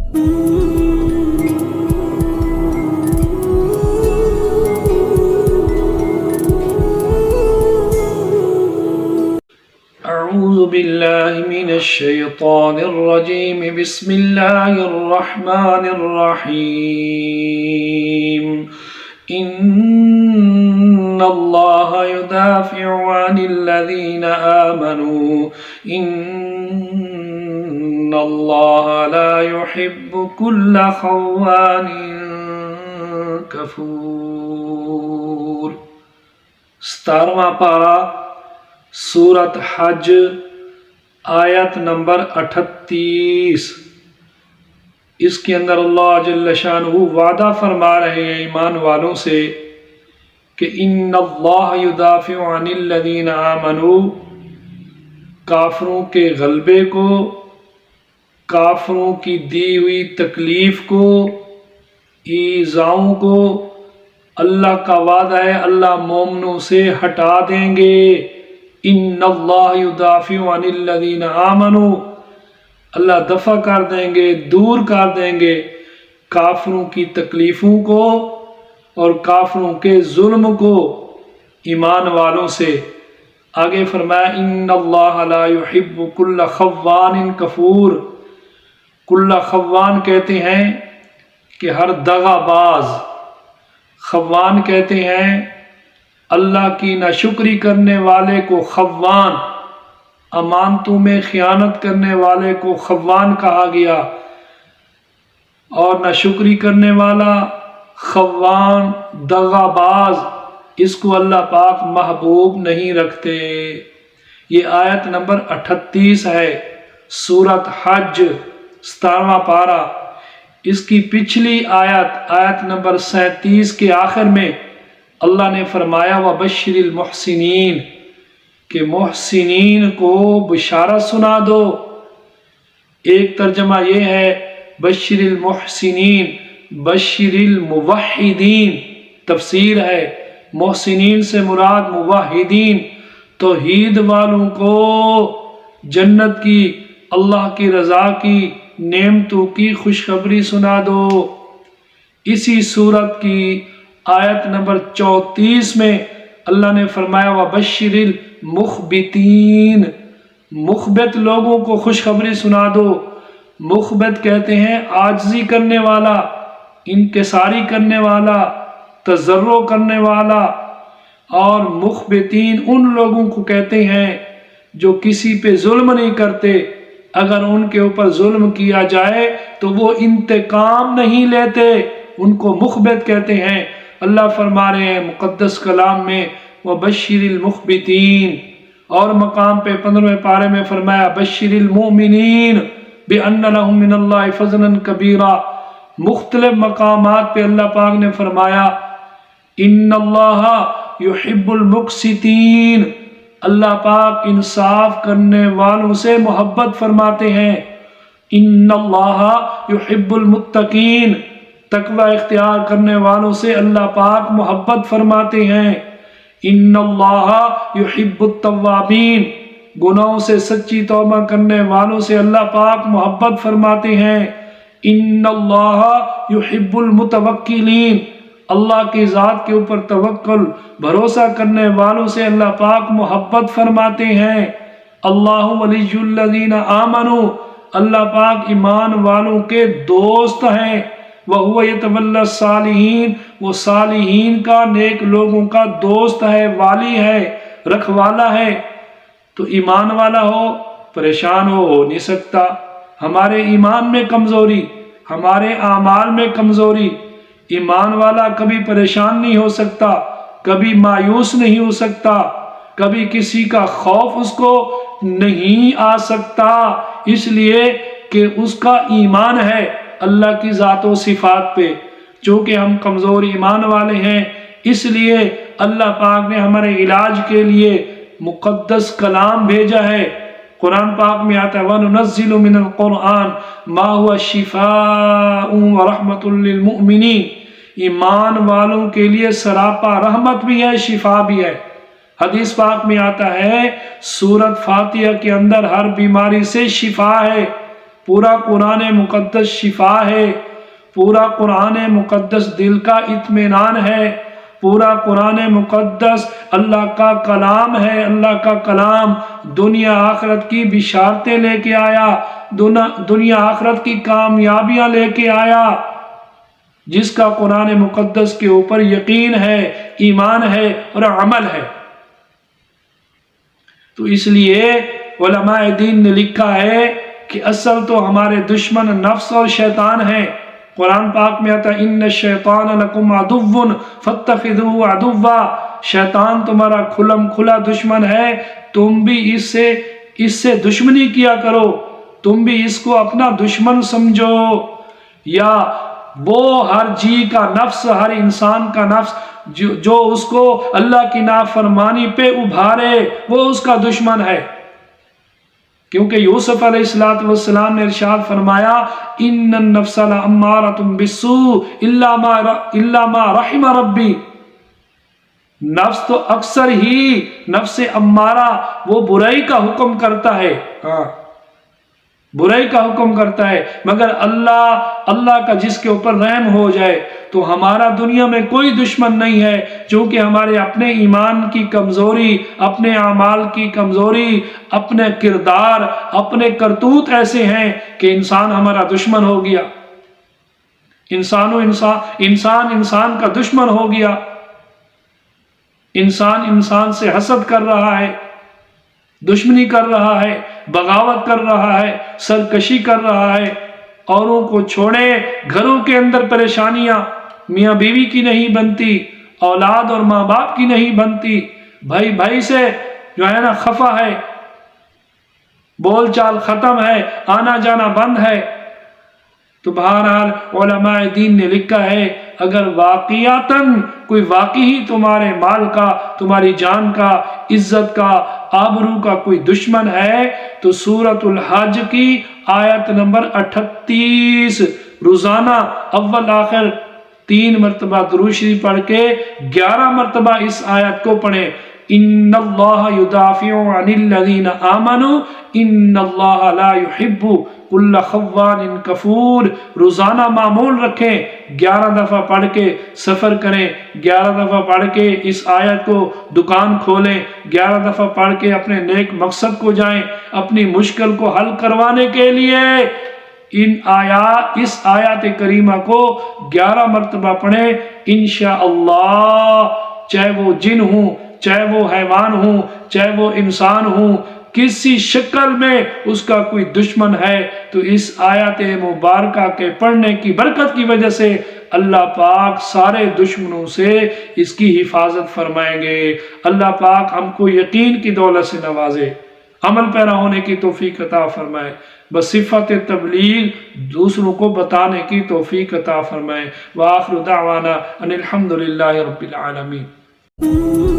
أعوذ بالله من الشيطان الرجيم بسم الله الرحمن الرحيم إن الله يدافع عن الذين آمنوا إن الله لا يحب كل خوان كفور 17واں پارہ سورت حج آیت نمبر 38۔ اس کے اندر اللہ جل شانہ وعدہ فرما رہے ہیں ایمان والوں سے کہ ان اللہ یدافع عن الذین آمنوا، کافروں کے غلبے کو، کافروں کی دی ہوئی تکلیف کو، ایذاؤں کو اللہ کا وعدہ ہے اللہ مومنوں سے ہٹا دیں گے۔ ان اللہ یدافع عن الذین آمنوا، اللہ دفع کر دیں گے، دور کر دیں گے کافروں کی تکلیفوں کو اور کافروں کے ظلم کو ایمان والوں سے۔ آگے فرمایا ان اللہ لا يحب كل خوان کفور۔ کل خوان کہتے ہیں کہ ہر دغا باز، خوان کہتے ہیں اللہ کی ناشکری کرنے والے کو خوان، امانتوں میں خیانت کرنے والے کو خوان کہا گیا، اور ناشکری کرنے والا خوان، دغا باز، اس کو اللہ پاک محبوب نہیں رکھتے۔ یہ آیت نمبر 38 ہے سورت حج 17واں پارہ۔ اس کی پچھلی آیت نمبر 37 کے آخر میں اللہ نے فرمایا وَبَشِّرِ الْمُحْسِنِينَ، کہ محسنین کو بشارت سنا دو۔ ایک ترجمہ یہ ہے بشر المحسنین، بشر الموحدین، تفسیر ہے محسنین سے مراد موحدین، توحید والوں کو جنت کی، اللہ کی رضا کی، نعمتوں کی خوشخبری سنا دو۔ اسی سورت کی آیت نمبر 34 میں اللہ نے فرمایا وَبَشِّرِ الْمُخْبِتِينَ، مخبت لوگوں کو خوشخبری سنا دو۔ مخبت کہتے ہیں عاجزی کرنے والا، انکساری کرنے والا، تضرع کرنے والا، اور مخبتین ان لوگوں کو کہتے ہیں جو کسی پہ ظلم نہیں کرتے، اگر ان کے اوپر ظلم کیا جائے تو وہ انتقام نہیں لیتے، ان کو مخبت کہتے ہیں۔ اللہ فرما رہے ہیں مقدس کلام میں وَبَشِّرِ الْمُخْبِتِينَ، اور مقام پہ 15ویں پارے میں فرمایا بشر المؤمنین بِأَنَّ لَهُم مِّنَ اللَّهِ فَضْلًا كَبِيرًا۔ مختلف مقامات پہ اللہ پاک نے فرمایا ان اللہ یحب المقسطین، اللہ پاک انصاف کرنے والوں سے محبت فرماتے ہیں۔ ان اللہ یحب المتقین، تقوی اختیار کرنے والوں سے اللہ پاک محبت فرماتے ہیں۔ ان اللہ یحب التوابین، گناہوں سے سچی توبہ کرنے والوں سے اللہ پاک محبت فرماتے ہیں۔ ان اللہ یحب المتوکلین، اللہ کی ذات کے اوپر توکل، بھروسہ کرنے والوں سے اللہ پاک محبت فرماتے ہیں۔ اللہ ولی الذین آمنوا، اللہ پاک ایمان والوں کے دوست ہیں۔ وَهُوَ يَتَوَلَّى الصَّالِحِينَ، وہ صالحین کا، نیک لوگوں کا دوست ہے، والی ہے، رکھوالا ہے۔ تو ایمان والا ہو پریشان ہو نہیں سکتا۔ ہمارے ایمان میں کمزوری، ہمارے اعمال میں کمزوری، ایمان والا کبھی پریشان نہیں ہو سکتا، کبھی مایوس نہیں ہو سکتا، کبھی کسی کا خوف اس کو نہیں آ سکتا، اس لیے کہ اس کا ایمان ہے اللہ کی ذات و صفات پہ۔ چونکہ ہم کمزور ایمان والے ہیں، اس لیے اللہ پاک نے ہمارے علاج کے لیے مقدس کلام بھیجا ہے۔ قرآن پاک میں آتا ہے وَنُنَزِّلُ مِنَ الْقُرْآنِ مَا هُوَ شِفَاءٌ وَرَحْمَةٌ لِّلْمُؤْمِنِينَ، ایمان والوں کے لیے سراپا رحمت بھی ہے، شفا بھی ہے۔ حدیث پاک میں آتا ہے سورت فاتحہ کے اندر ہر بیماری سے شفا ہے۔ پورا قرآن مقدس شفا ہے، پورا قرآن مقدس دل کا اطمینان ہے، پورا قرآن مقدس اللہ کا کلام ہے۔ اللہ کا کلام دنیا آخرت کی بشارتیں لے کے آیا، دنیا آخرت کی کامیابیاں لے کے آیا۔ جس کا قرآن مقدس کے اوپر یقین ہے، ایمان ہے اور عمل ہے۔ تو اس لیے علماء دین نے لکھا ہے کہ اصل تو ہمارے دشمن نفس اور شیطان ہیں۔ قرآن پاک میں آتا ہے ان الشیطان لکم عدو فاتخذوه عدوا، شیطان تمہارا کھلم کھلا دشمن ہے، تم بھی اس سے دشمنی کیا کرو، تم بھی اس کو اپنا دشمن سمجھو۔ یا وہ ہر جی کا نفس، ہر انسان کا نفس جو اس کو اللہ کی نافرمانی پہ ابھارے، وہ اس کا دشمن ہے۔ کیونکہ یوسف علیہ السلام نے ارشاد فرمایا ان النفس لامارۃ بالسوء الا ما رحم ربی، نفس تو اکثر ہی نفس امارہ وہ برائی کا حکم کرتا ہے، برائی کا حکم کرتا ہے، مگر اللہ کا جس کے اوپر رحم ہو جائے تو ہمارا دنیا میں کوئی دشمن نہیں ہے، چونکہ ہمارے اپنے ایمان کی کمزوری، اپنے اعمال کی کمزوری، اپنے کردار، اپنے کرتوت ایسے ہیں کہ انسان ہمارا دشمن ہو گیا، انسان کا دشمن ہو گیا، انسان سے حسد کر رہا ہے، دشمنی کر رہا ہے، بغاوت کر رہا ہے، سرکشی کر رہا ہے، اوروں کو چھوڑے گھروں کے اندر پریشانیاں، میاں بیوی کی نہیں بنتی، اولاد اور ماں باپ کی نہیں بنتی، بھائی سے جو ہے نا خفا ہے، بول چال ختم ہے، آنا جانا بند ہے۔ تو بہرحال علماء دین نے لکھا ہے اگر واقعاتاً کوئی واقعی تمہارے مال کا، تمہاری جان کا، عزت کا، آبرو کا کوئی دشمن ہے تو سورۃ الحج کی آیت نمبر 38 روزانہ اول آخر 3 مرتبہ درود شریف پڑھ کے 11 مرتبہ اس آیت کو پڑھیں، ان اللہ یدافع عن الذین آمنوا ان اللہ لا يحب کل خوان کفور۔ روزانہ معمول رکھیں، 11 دفعہ پڑھ کے سفر کریں، 11 دفعہ پڑھ کے اس آیت کو دکان کھولیں، 11 دفعہ پڑھ کے اپنے نیک مقصد کو جائیں، اپنی مشکل کو حل کروانے کے لیے اس آیات کریمہ کو 11 مرتبہ پڑھیں انشاءاللہ، چاہے وہ جن ہوں، چاہے وہ حیوان ہوں، چاہے وہ انسان ہوں، کسی شکل میں اس کا کوئی دشمن ہے تو اس آیات مبارکہ کے پڑھنے کی برکت کی وجہ سے اللہ پاک سارے دشمنوں سے اس کی حفاظت فرمائیں گے۔ اللہ پاک ہم کو یقین کی دولت سے نوازے، عمل پیرا ہونے کی توفیق عطا فرمائے، بصفت تبلیغ دوسروں کو بتانے کی توفیق عطا فرمائے۔ وآخر دعوانا ان الحمدللہ رب العالمین۔